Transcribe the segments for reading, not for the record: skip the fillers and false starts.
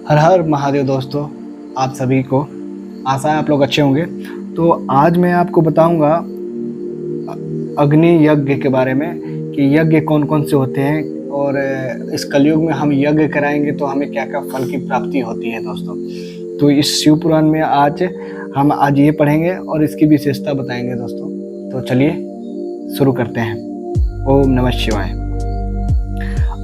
हर हर महादेव दोस्तों, आप सभी को आशा है आप लोग अच्छे होंगे। तो आज मैं आपको बताऊंगा अग्नि यज्ञ के बारे में कि यज्ञ कौन कौन से होते हैं और इस कलयुग में हम यज्ञ कराएंगे तो हमें क्या क्या फल की प्राप्ति होती है दोस्तों। तो इस शिव पुराण में हम आज ये पढ़ेंगे और इसकी विशेषता बताएंगे दोस्तों। तो चलिए शुरू करते हैं। ओम नमः शिवाय।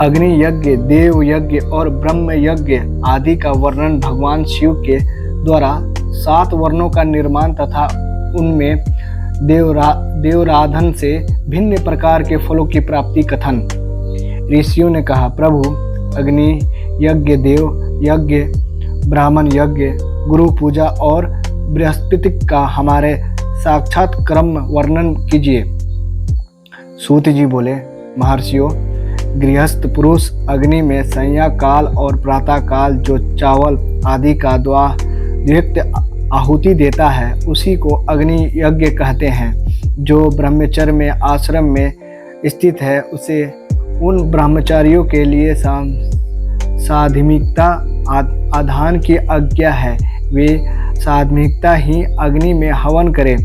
अग्नि यज्ञ, देव यज्ञ और ब्रह्म यज्ञ आदि का वर्णन भगवान शिव के द्वारा 7 वर्णों का निर्माण तथा उनमें देवराधन से भिन्न प्रकार के फलों की प्राप्ति कथन। ऋषियों ने कहा, प्रभु अग्नि यज्ञ, देव यज्ञ, ब्राह्मण यज्ञ, गुरु पूजा और बृहस्पति का हमारे साक्षात क्रम वर्णन कीजिए। सूत जी बोले, महर्षियों, गृहस्थ पुरुष अग्नि में संध्या काल और प्रातः काल जो चावल आदि का द्वादुक्त आहुति देता है उसी को अग्नि यज्ञ कहते हैं। जो ब्रह्मचर्य में आश्रम में स्थित है उसे उन ब्रह्मचारियों के लिए साधमिकता आधान की आज्ञा है। वे साधमिकता ही अग्नि में हवन करें।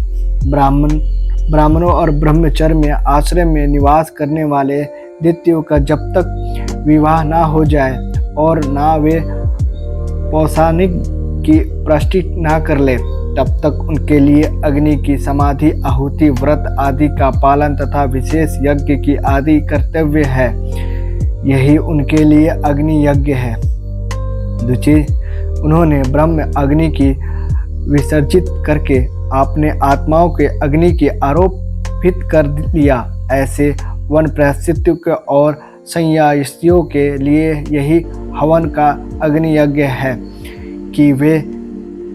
ब्राह्मणों और ब्रह्मचर्य में आश्रम में निवास करने वाले दैत्यों का जब तक विवाह ना हो जाए और ना वे पौसानिक की पृष्टि ना कर ले तब तक उनके लिए अग्नि की समाधि, आहुति, व्रत आदि का पालन तथा विशेष यज्ञ की आदि कर्तव्य है। यही उनके लिए अग्नि यज्ञ है। दूसरी, उन्होंने ब्रह्म अग्नि की विसर्जित करके अपने आत्माओं के अग्नि की आरोपित कर लिया। ऐसे वनप्रस्थित और संन्यासियों के लिए यही हवन का अग्नि यज्ञ है कि वे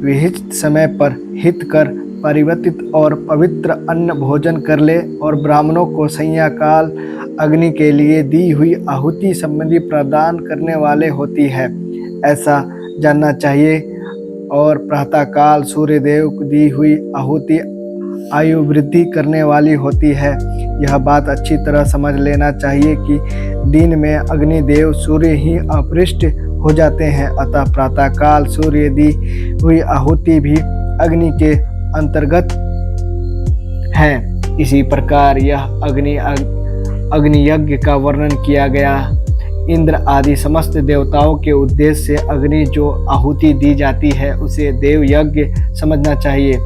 विहित समय पर हित कर परिवर्तित और पवित्र अन्न भोजन कर ले और ब्राह्मणों को संध्या काल अग्नि के लिए दी हुई आहुति संबंधी प्रदान करने वाले होती है, ऐसा जानना चाहिए। और प्रातः काल सूर्यदेव को दी हुई आहुति आयु वृद्धि करने वाली होती है। यह बात अच्छी तरह समझ लेना चाहिए कि दिन में अग्निदेव सूर्य ही अपृष्ट हो जाते हैं, अतः प्रातः काल सूर्य दी हुई आहुति भी अग्नि के अंतर्गत है। इसी प्रकार यह अग्नि यज्ञ का वर्णन किया गया। इंद्र आदि समस्त देवताओं के उद्देश्य से अग्नि जो आहुति दी जाती है उसे देव यज्ञ समझना चाहिए।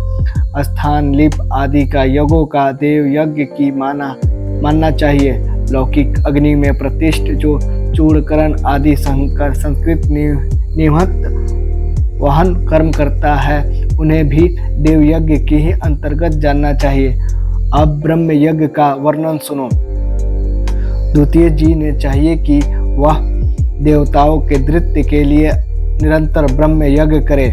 स्थान लिप आदि का यज्ञों का देव यज्ञ की मानना चाहिए। लौकिक अग्नि में प्रतिष्ठ जो चूड़करण आदि संस्कृत निहत वहन कर्म करता है उन्हें भी देव यज्ञ के ही अंतर्गत जानना चाहिए। अब ब्रह्म यज्ञ का वर्णन सुनो। द्वितीय जी ने चाहिए कि वह देवताओं के नृत्य के लिए निरंतर ब्रह्म यज्ञ करे।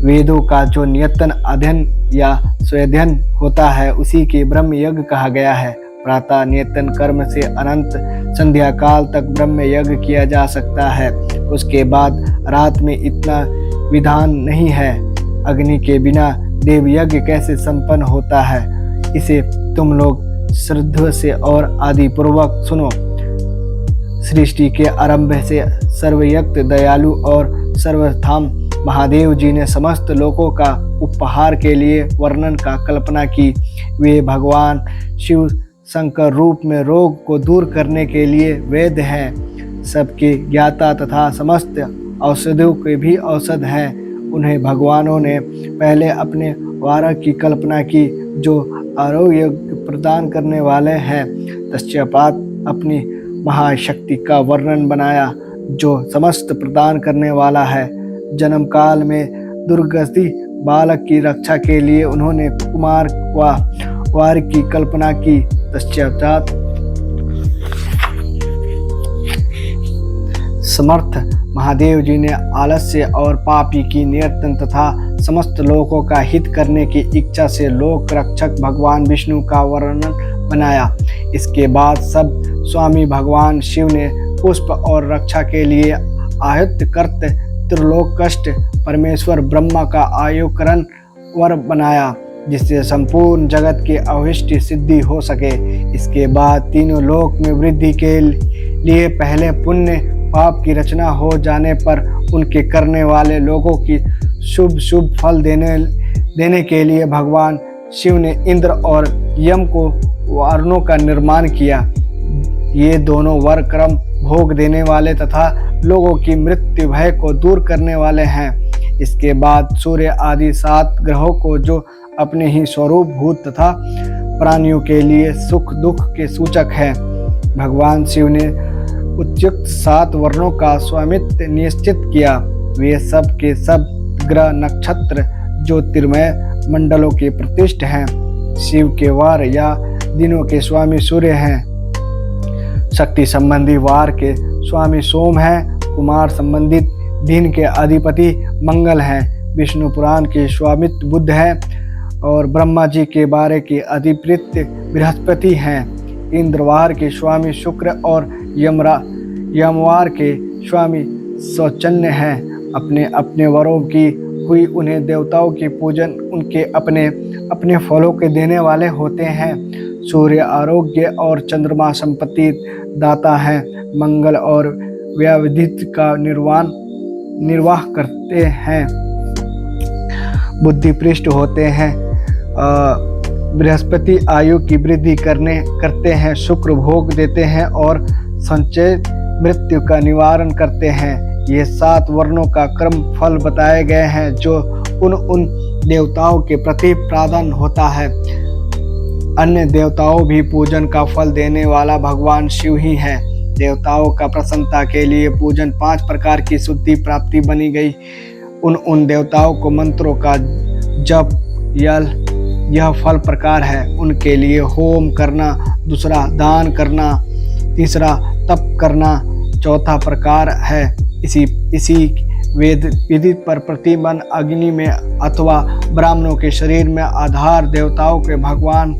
वेदों का जो नियतन अध्ययन या स्वाध्ययन होता है उसी के ब्रह्म यज्ञ कहा गया है। प्रातः नियतन कर्म से अनंत संध्या काल तक ब्रह्म यज्ञ किया जा सकता है। उसके बाद रात में इतना विधान नहीं है। अग्नि के बिना देव यज्ञ कैसे संपन्न होता है, इसे तुम लोग श्रद्धा से और आदि पूर्वक सुनो। सृष्टि के आरंभ से सर्वशक्त, दयालु और सर्वधाम महादेव जी ने समस्त लोकों का उपहार के लिए वर्णन का कल्पना की। वे भगवान शिव शंकर रूप में रोग को दूर करने के लिए वैद्य हैं, सबके ज्ञाता तथा समस्त औषधियों के भी औषध हैं। उन्हें भगवानों ने पहले अपने वारा की कल्पना की जो आरोग्य प्रदान करने वाले हैं। तत्पश्चात अपनी महाशक्ति का वर्णन बनाया जो समस्त प्रदान करने वाला है। जन्म काल में दुर्गति बालक की रक्षा के लिए उन्होंने कुमार वार की कल्पना की। तत्पश्चात समर्थ महादेव जी ने आलस्य और पापी की नियंत्रण तथा समस्त लोगों का हित करने की इच्छा से लोक रक्षक भगवान विष्णु का वर्णन बनाया। इसके बाद सब स्वामी भगवान शिव ने पुष्प और रक्षा के लिए आहुति करते त्रिलोक कष्ट परमेश्वर ब्रह्मा का आयुकरण वर बनाया जिससे संपूर्ण जगत की अभिष्ट सिद्धि हो सके। इसके बाद तीनों लोक में वृद्धि के लिए पहले पुण्य पाप की रचना हो जाने पर उनके करने वाले लोगों की शुभ शुभ फल देने के लिए भगवान शिव ने इंद्र और यम को वरों का निर्माण किया। ये दोनों वर क्रम भोग देने वाले तथा लोगों की मृत्यु भय को दूर करने वाले हैं। इसके बाद सूर्य आदि 7 ग्रहों को जो अपने ही स्वरूप भूत तथा प्राणियों के लिए सुख दुख के सूचक है, भगवान शिव ने उच्चयुक्त 7 वर्णों का स्वामित्व निश्चित किया। वे सब के सब ग्रह नक्षत्र ज्योतिर्मय मंडलों के प्रतिष्ठ हैं। शिव के वार या दिनों के स्वामी सूर्य हैं। शक्ति संबंधी वार के स्वामी सोम हैं। कुमार संबंधित दिन के अधिपति मंगल हैं। विष्णु पुराण के स्वामित्व बुध हैं और ब्रह्मा जी के बारे के अधिपति बृहस्पति हैं। इंद्रवार के स्वामी शुक्र और यमवार के स्वामी शौचन्य हैं। अपने अपने वरों की हुई उन्हें देवताओं की पूजन उनके अपने अपने फलों के देने वाले होते हैं। सूर्य आरोग्य और चंद्रमा संपत्ति दाता है। मंगल और व्यावधित का निर्वाह करते हैं। बुद्धि पृष्ठ होते हैं। बृहस्पति आयु की वृद्धि करते हैं। शुक्र भोग देते हैं और संचय मृत्यु का निवारण करते हैं। ये 7 वर्णों का क्रम फल बताए गए हैं जो उन देवताओं के प्रति प्राधान्य होता है। अन्य देवताओं भी पूजन का फल देने वाला भगवान शिव ही है। देवताओं का प्रसन्नता के लिए पूजन 5 प्रकार की शुद्धि प्राप्ति बनी गई। उन देवताओं को मंत्रों का जप यह फल प्रकार है। उनके लिए होम करना, दूसरा दान करना, तीसरा तप करना, चौथा प्रकार है इसी वेद विधि पर प्रतिबंध अग्नि में अथवा ब्राह्मणों के शरीर में आधार देवताओं के भगवान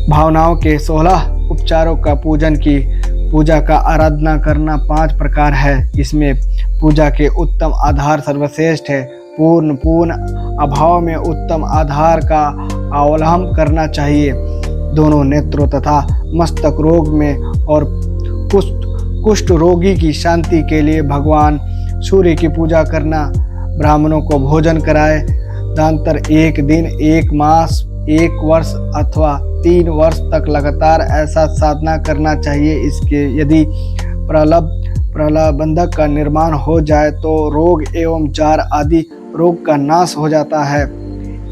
भावनाओं के 16 उपचारों का पूजा का आराधना करना 5 प्रकार है। इसमें पूजा के उत्तम आधार सर्वश्रेष्ठ है। पूर्ण अभाव में उत्तम आधार का अवलंबन करना चाहिए। दोनों नेत्रों तथा मस्तक रोग में और कुष्ठ रोगी की शांति के लिए भगवान सूर्य की पूजा करना। ब्राह्मणों को भोजन कराए। दांतर 1 दिन, 1 मास, 1 वर्ष अथवा 3 वर्ष तक लगातार ऐसा साधना करना चाहिए। इसके यदि प्रलबंधक का निर्माण हो जाए तो रोग एवं जार आदि रोग का नाश हो जाता है।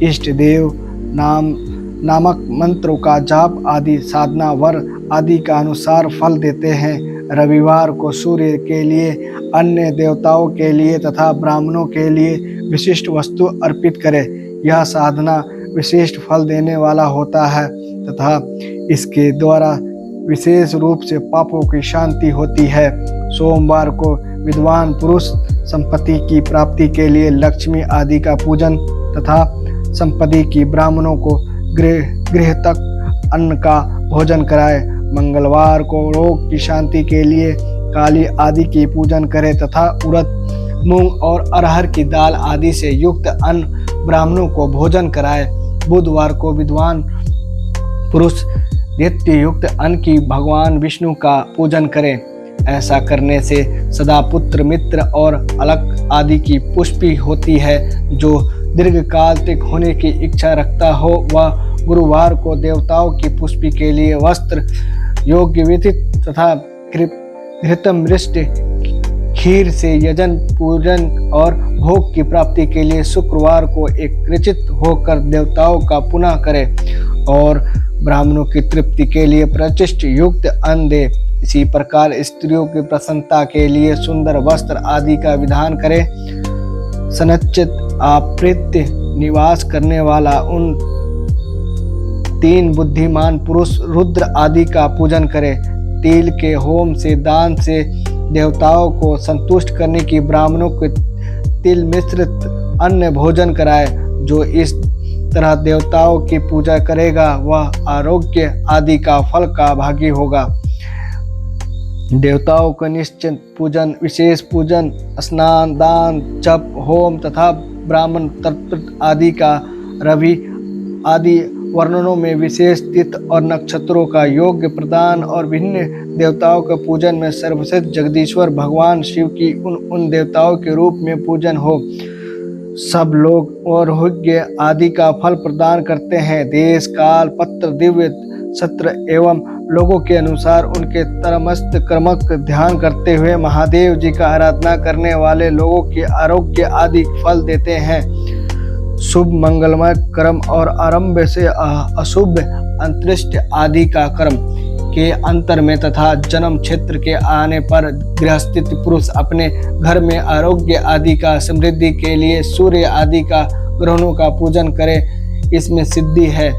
इष्ट देव नामक मंत्रों का जाप आदि साधना वर आदि का अनुसार फल देते हैं। रविवार को सूर्य के लिए, अन्य देवताओं के लिए तथा ब्राह्मणों के लिए विशिष्ट वस्तु अर्पित करें। यह साधना विशिष्ट फल देने वाला होता है तथा इसके द्वारा विशेष रूप से पापों की शांति होती है। सोमवार को विद्वान पुरुष संपत्ति की प्राप्ति के लिए लक्ष्मी आदि का पूजन तथा संपत्ति की ब्राह्मणों को गृह तक अन्न का भोजन कराए। मंगलवार को रोग की शांति के लिए काली आदि की पूजन करे तथा उड़द, मूंग और अरहर की दाल आदि से युक्त अन्न ब्राह्मणों को भोजन कराए। बुधवार को विद्वान पुरुष नित्य युक्त अन्न की भगवान विष्णु का पूजन करें। ऐसा करने से सदा पुत्र मित्र और अलग आदि की पुष्टि होती है। जो दीर्घकाल तक होने की इच्छा रखता हो वह गुरुवार को देवताओं की पुष्टि के लिए वस्त्र, योग्य विधित तथा घृतम मृष्ट खीर से यजन पूजन और भोग की प्राप्ति के लिए शुक्रवार को एकत्रित होकर देवताओं का पुनः करे और ब्राह्मणों की तृप्ति के लिए प्रतिष्ठ युक्त अन्न दे। इसी प्रकार स्त्रियों की प्रसन्नता के लिए सुंदर वस्त्र आदि का विधान करे। सनच्चित आपृत्य निवास करने वाला उन 3 बुद्धिमान पुरुष रुद्र आदि का पूजन करे। तिल के होम से, दान से देवताओं को संतुष्ट करने की ब्राह्मणों को तिल मिश्रित अन्न भोजन कराए। जो इस तरह देवताओं की पूजा करेगा वह आरोग्य आदि का फल का भागी होगा। देवताओं का निश्चित पूजन, विशेष पूजन, स्नान, दान, जप, होम तथा ब्राह्मण तर्पण आदि का रवि आदि वर्णनों में विशेष तिथि और नक्षत्रों का योग्य प्रदान और भिन्न देवताओं के पूजन में सर्वश्रेष्ठ जगदीश्वर भगवान शिव की उन देवताओं के रूप में पूजन हो। सब लोग और यज्ञ आदि का फल प्रदान करते हैं। देश काल पत्र दिव्य सत्र एवं लोगों के अनुसार उनके तरमस्त कर्मक ध्यान करते हुए महादेव जी का आराधना करने वाले लोगों के आरोग्य आदि फल देते हैं। शुभ मंगलमय कर्म और आरंभ से अशुभ अंतरिष्ट आदि का कर्म के अंतर में तथा जन्म क्षेत्र के आने पर गृहस्थित पुरुष अपने घर में आरोग्य आदि का समृद्धि के लिए सूर्य आदि का ग्रहों का पूजन करे। इसमें सिद्धि है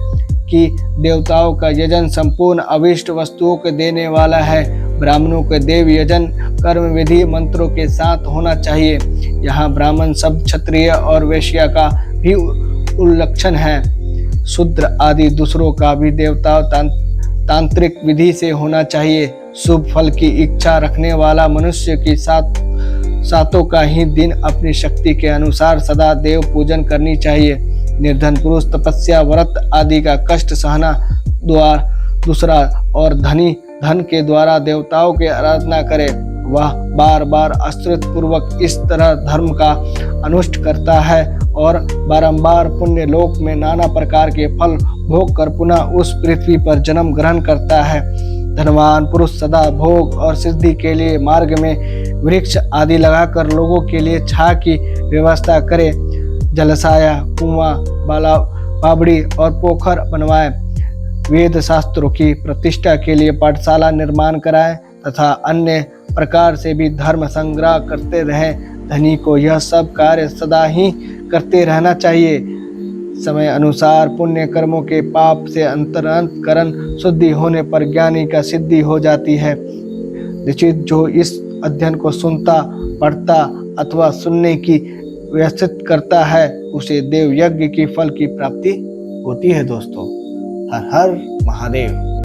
कि देवताओं का यजन संपूर्ण अभिष्ट वस्तुओं को देने वाला है। ब्राह्मणों के देव यजन कर्म विधि मंत्रों के साथ होना चाहिए। यहाँ ब्राह्मण शब्द क्षत्रिय और वैश्य का भी उल्लक्षण है। शूद्र आदि दूसरों का भी देवता तांत्रिक विधि से होना चाहिए। शुभ फल की इच्छा रखने वाला मनुष्य की सातों का ही दिन अपनी शक्ति के अनुसार सदा देव पूजन करनी चाहिए। निर्धन पुरुष तपस्या व्रत आदि का कष्ट सहना दूसरा और धनी धन के द्वारा देवताओं की आराधना करे। वह बार बार आश्रित पूर्वक इस तरह धर्म का अनुष्ठ करता है और बारंबार पुण्य लोक में नाना प्रकार के फल भोग कर पुनः उस पृथ्वी पर जन्म ग्रहण करता है। धनवान पुरुष सदा भोग और सिद्धि के लिए मार्ग में वृक्ष आदि लगाकर लोगों के लिए छाया की व्यवस्था करे। जलसाया कुआं बावड़ी और पोखर बनवाए। वेद शास्त्रों की प्रतिष्ठा के लिए पाठशाला निर्माण कराए तथा अन्य प्रकार से भी धर्म संग्रह करते रहे। धनी को यह सब कार्य सदा ही करते रहना चाहिए। समय अनुसार पुण्य कर्मों के पाप से अंतरकरण शुद्धि होने पर ज्ञानी का सिद्धि हो जाती है। निश्चित जो इस अध्ययन को सुनता पढ़ता अथवा सुनने की व्यवस्थित करता है उसे देव यज्ञ की फल की प्राप्ति होती है। दोस्तों, हर हर महादेव।